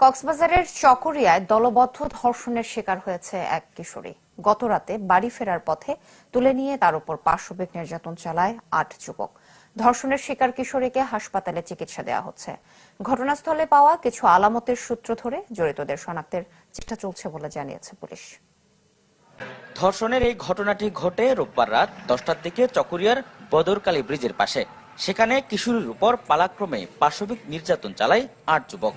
কক্সবাজারের চকরিয়ায় দলবদ্ধ ধর্ষণের শিকার হয়েছে এক কিশোরী। গতরাতে বাড়ি ফেরার পথে তুলে নিয়ে তার উপর পাশবিক নির্যাতন চালায় ৮ যুবক। ধর্ষণের শিকার কিশোরীকে হাসপাতালে চিকিৎসা দেওয়া হচ্ছে। ঘটনাস্থলে পাওয়া কিছু আলামতের সূত্র ধরে জড়িতদের শনাক্তের চেষ্টা চলছে বলে জানিয়েছে পুলিশ। ধর্ষণের এই ঘটনাটি ঘটে রোববার রাত 10টার দিকে চকরিয়ার বদরকালী ব্রিজের পাশে। সেখানে কিশোরীর উপর পালাক্রমে পাশবিক নির্যাতন চালায় ৮ যুবক।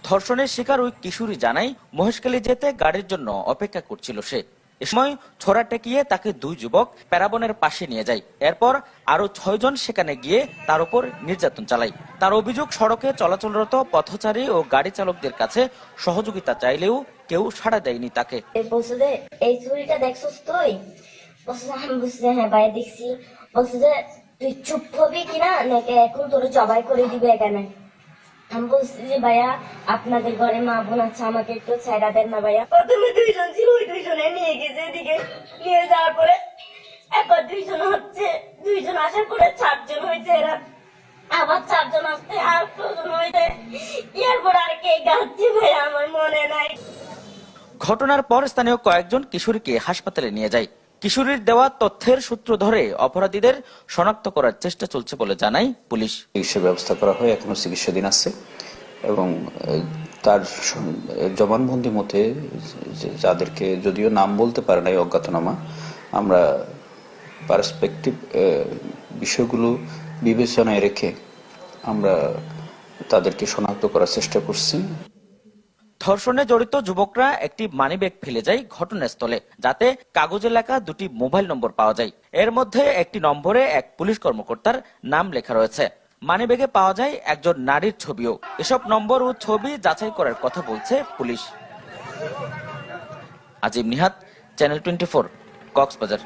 ধর্ষণের শিকার ওই কিশোরী জানায়, মহেশখালী যেতে গাড়ির জন্য অপেক্ষা করছিল সে। এ সময় ছোড়া টেকিয়ে তাকে 2 যুবক প্যারাবনের পাশে নিয়ে যায়। এরপর আরো 6 জন সেখানে গিয়ে তার উপর নির্যাতন চালায়। তার অভিযোগ, সড়কে চলাচলরত পথচারী ও গাড়ি চালকদের কাছে সহযোগিতা চাইলেও কেউ সাড়া দেয়নি তাকে। বলছে যে এই ছুরিটা দেখছস তুই? বলছে আমি বুঝছি, হ্যাঁ ভাই দেখছি। বলছে যে তুই চুপ হবি কিনা নাকি এখন তোর জবাই করে দিবে এখানে। আমি বলছি যে ভাইয়া আপনাদের ঘরে মা বোন আছে, আমাকে একটু ছেড়া দেন না ভাইয়া। প্রথমে 2 জন ছিল, ওই 2 জনে নিয়ে গেছে এদিকে। নিয়ে যাওয়ার পরে একবার 2 জন হচ্ছে, 2 জন আসার পরে 4 জন হয়েছে। এরা আবার 4 জন আসতে আর 2 জন হয়েছে। এরপর আর কে গাচ্ছে ভাইয়া আমার মনে নাই। ঘটনার পর স্থানীয় কয়েকজন কিশোরীকে হাসপাতালে নিয়ে যায়। কিশোরীর দেওয়া তথ্যের সূত্র ধরে অপরাধীদের শনাক্ত করার চেষ্টা চলছে বলে জানায় পুলিশ। চিকিৎসা ব্যবস্থা করা হয়, এখনো চিকিৎসাধীন আছে এবং তার জবানবন্দি মতে যাদেরকে যদিও নাম বলতে পারে না অজ্ঞাতনামা, আমরা পার্সপেক্টিভ বিষয়গুলো বিবেচনায় রেখে আমরা তাদেরকে শনাক্ত করার চেষ্টা করছি। ধর্ষণে জড়িত যুবকরা একটি মানিব্যাগ ফেলে যায় ঘটনাস্থলে, যাতে কাগজে লেখা 2টি মোবাইল নম্বর পাওয়া যায়। এর মধ্যে একটি নম্বরে এক পুলিশ কর্মকর্তার নাম লেখা রয়েছে। মানিব্যাগে পাওয়া যায় একজন নারীর ছবিও। এসব নম্বর ও ছবি যাচাই করার কথা বলছে পুলিশ। আজিম নিহাত, চ্যানেল 24, কক্সবাজার।